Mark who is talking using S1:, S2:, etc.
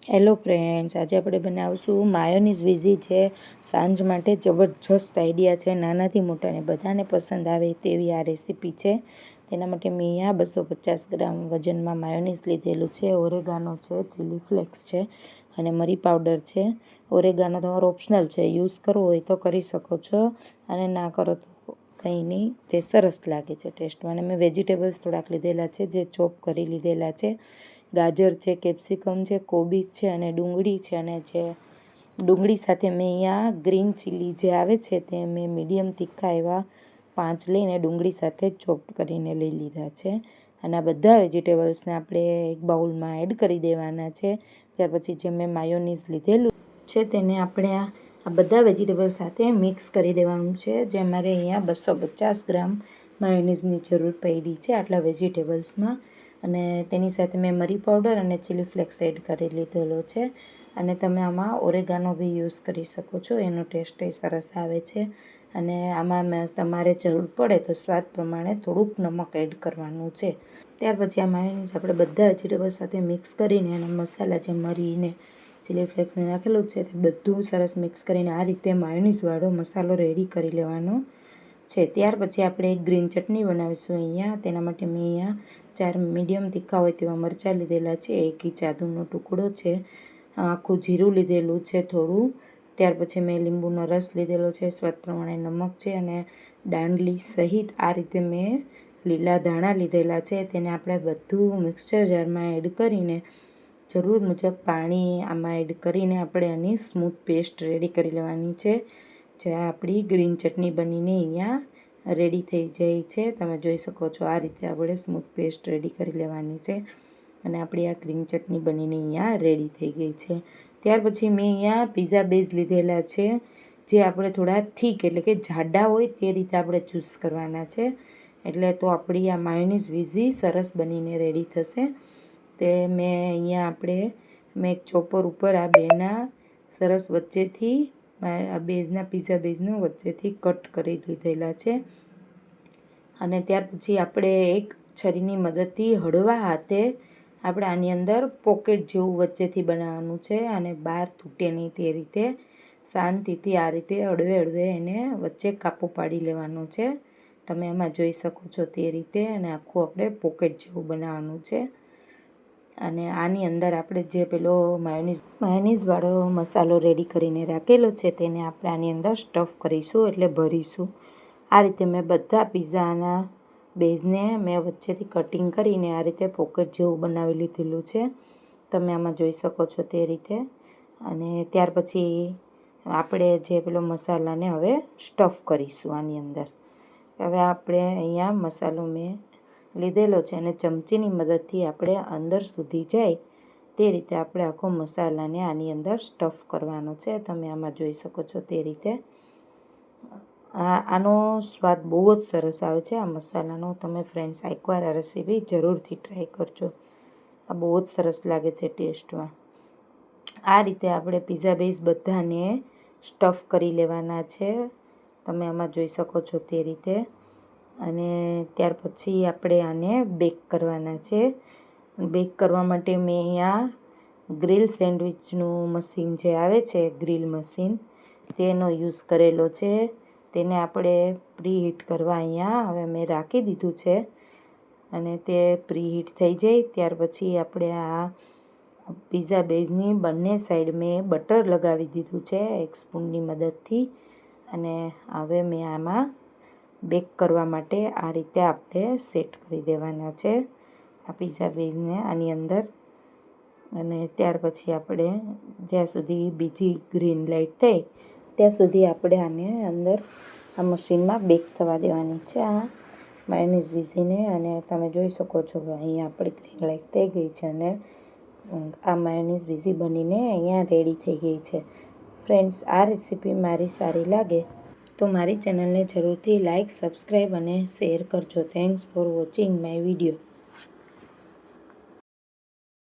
S1: Hello friends, આજે આપણે બનાવશું માયોનીઝ વીઝી છે. સાંજ માટે જબરજસ્ત આઈડિયા છે. નાનાથી મોટાને બધાને પસંદ આવે તેવી આ રેસીપી છે. તેના માટે મેં અહીંયા 250 ગ્રામ વજનમાં માયોનીઝ લીધેલું છે. ઓરેગાનો છે, ચીલી ફ્લેક્સ છે અને મરી પાવડર છે. ઓરેગાનો તમારો ઓપ્શનલ છે, યુઝ કરવો હોય તો કરી શકો છો અને ના કરો તો કંઈ નહીં, તે સરસ લાગે છે ટેસ્ટમાં. અને મેં વેજીટેબલ્સ થોડાક લીધેલા છે જે ચોપ કરી લીધેલા છે. ગાજર છે, કેપ્સિકમ છે, કોબીજ છે અને ડુંગળી છે. અને જે ડુંગળી સાથે મેં અહીંયા ગ્રીન ચીલી જે આવે છે તે મેં મીડિયમ તીખા એવા 5 લઈને ડુંગળી સાથે ચોપ કરીને લઈ લીધા છે. અને આ બધા વેજીટેબલ્સને આપણે એક બાઉલમાં એડ કરી દેવાના છે. ત્યાર પછી જે મેં માયોનીઝ લીધેલું છે તેને આપણે આ બધા વેજીટેબલ સાથે મિક્સ કરી દેવાનું છે. જે મારે અહીંયા 250 ગ્રામ માયોનીઝની જરૂર પડી છે આટલા વેજીટેબલ્સમાં. અને તેની સાથે મેં મરી પાવડર અને ચીલી ફ્લેક્સ એડ કરી લીધેલો છે. અને તમે આમાં ઓરેગાનો બી યુઝ કરી શકો છો, એનો ટેસ્ટ સરસ આવે છે. અને આમાં તમારે જરૂર પડે તો સ્વાદ પ્રમાણે થોડુંક નમક એડ કરવાનું છે. ત્યાર પછી આ માયોનીઝ આપણે બધા વેજીટેબલ સાથે મિક્સ કરીને અને મસાલા જે મરીને ચીલી ફ્લેક્સને નાખેલું છે તે બધું સરસ મિક્સ કરીને આ રીતે માયોનીઝવાળો મસાલો રેડી કરી લેવાનો છે. ત્યાર પછી આપણે એક ગ્રીન ચટણી બનાવીશું અહીંયા. તેના માટે મેં અહીંયા 4 મીડિયમ તીખા હોય તેવા મરચાં લીધેલા છે, 1 ઇંચ આદુનો ટુકડો છે, આખું જીરું લીધેલું છે થોડું. ત્યાર પછી મેં લીંબુનો રસ લીધેલો છે, સ્વાદ પ્રમાણે નમક છે અને દાંડલી સહિત આ રીતે મેં લીલા ધાણા લીધેલા છે. તેને આપણે બધું મિક્સચર જારમાં એડ કરીને જરૂર મુજબ પાણી આમાં એડ કરીને આપણે આની સ્મૂથ પેસ્ટ રેડી કરી લેવાની છે. જે આપણી ગ્રીન ચટણી બનીને અહીંયા રેડી થઈ જાય છે. તમે જોઈ શકો છો આ રીતે આપણે સ્મૂથ પેસ્ટ રેડી કરી લેવાની છે. અને આપણી આ ગ્રીન ચટણી બનીને અહીંયા રેડી થઈ ગઈ છે. ત્યાર પછી મેં અહીંયા પીઝા બેઝ લીધેલા છે, જે આપણે થોડા થીક એટલે કે જાડા હોય તે રીતે આપણે ચૂઝ કરવાના છે. એટલે તો આપણી આ માયોનીઝ વીઝી સરસ બનીને રેડી થશે. તે મેં એક ચોપર ઉપર આ બેના સરસ વચ્ચેથી આ પીઝા બેઝનું વચ્ચેથી કટ કરી લીધેલા છે. અને ત્યાર પછી આપણે એક છરીની મદદથી હળવા હાથે આપણે આની અંદર પોકેટ જેવું વચ્ચેથી બનાવવાનું છે. અને બહાર તૂટે નહીં તે રીતે શાંતિથી આ રીતે હળવે એને વચ્ચે કાપો પાડી લેવાનો છે. તમે એમાં જોઈ શકો છો તે રીતે. અને આખું આપણે પોકેટ જેવું બનાવવાનું છે. અને આની અંદર આપણે જે પેલો માયોનીઝવાળો મસાલો રેડી કરીને રાખેલો છે તેને આપણે આની અંદર સ્ટફ કરીશું, એટલે ભરીશું. આ રીતે મેં બધા પીઝાના બેઝને મેં વચ્ચેથી કટિંગ કરીને આ રીતે પોકેટ જેવું બનાવી લીધેલું છે. તમે આમાં જોઈ શકો છો તે રીતે. અને ત્યાર પછી આપણે જે પેલો મસાલાને હવે સ્ટફ કરીશું આની અંદર. હવે આપણે અહીંયા મસાલો મેં લીધેલો છે અને ચમચીની મદદથી આપણે અંદર સુધી જાય તે રીતે આપણે આખો મસાલાને આની અંદર સ્ટફ કરવાનો છે. તમે આમાં જોઈ શકો છો તે રીતે. આનો સ્વાદ બહુ જ સરસ આવે છે આ મસાલાનો. તમે ફ્રેન્ડ્સ એકવાર આ રેસીપી જરૂરથી ટ્રાય કરજો. આ બહુ જ સરસ લાગે છે ટેસ્ટમાં. આ રીતે આપણે પીઝા બેઝ બધાને સ્ટફ કરી લેવાના છે. તમે આમાં જોઈ શકો છો તે રીતે. અને ત્યાર પછી આપણે આને બેક કરવાના છે. બેક કરવા માટે મેં અહીંયા ગ્રીલ સેન્ડવિચનું મશીન જે આવે છે, ગ્રીલ મશીન, તેનો યુઝ કરેલો છે. તેને આપણે પ્રીહીટ કરવા અહીંયા હવે મેં રાખી દીધું છે. અને તે પ્રીહીટ થઈ જાય ત્યાર પછી આપણે આ પીઝા બેઝની બંને સાઈડ મેં બટર લગાવી દીધું છે 1 સ્પૂનની મદદથી. અને હવે મેં આમાં બેક કરવા માટે આ રીતે આપણે સેટ કરી દેવાના છે આ પીઝા બેઝને આની અંદર. અને ત્યાર પછી આપણે જ્યાં સુધી બીજી ગ્રીન લાઇટ થાય ત્યાં સુધી આપણે આને અંદર આ મશીનમાં બેક થવા દેવાની છે આ માયોનીઝ વીઝીને. અને તમે જોઈ શકો છો કે અહીંયા આપણી ગ્રીન લાઇટ થઈ ગઈ છે અને આ માયોનીઝ વીઝી બનીને અહીંયા રેડી થઈ ગઈ છે. ફ્રેન્ડ્સ, આ રેસીપી મારી સારી લાગે તો મારી ચેનલને જરૂરથી લાઇક, સબસ્ક્રાઈબ અને શેર કરજો. Thanks for watching my video.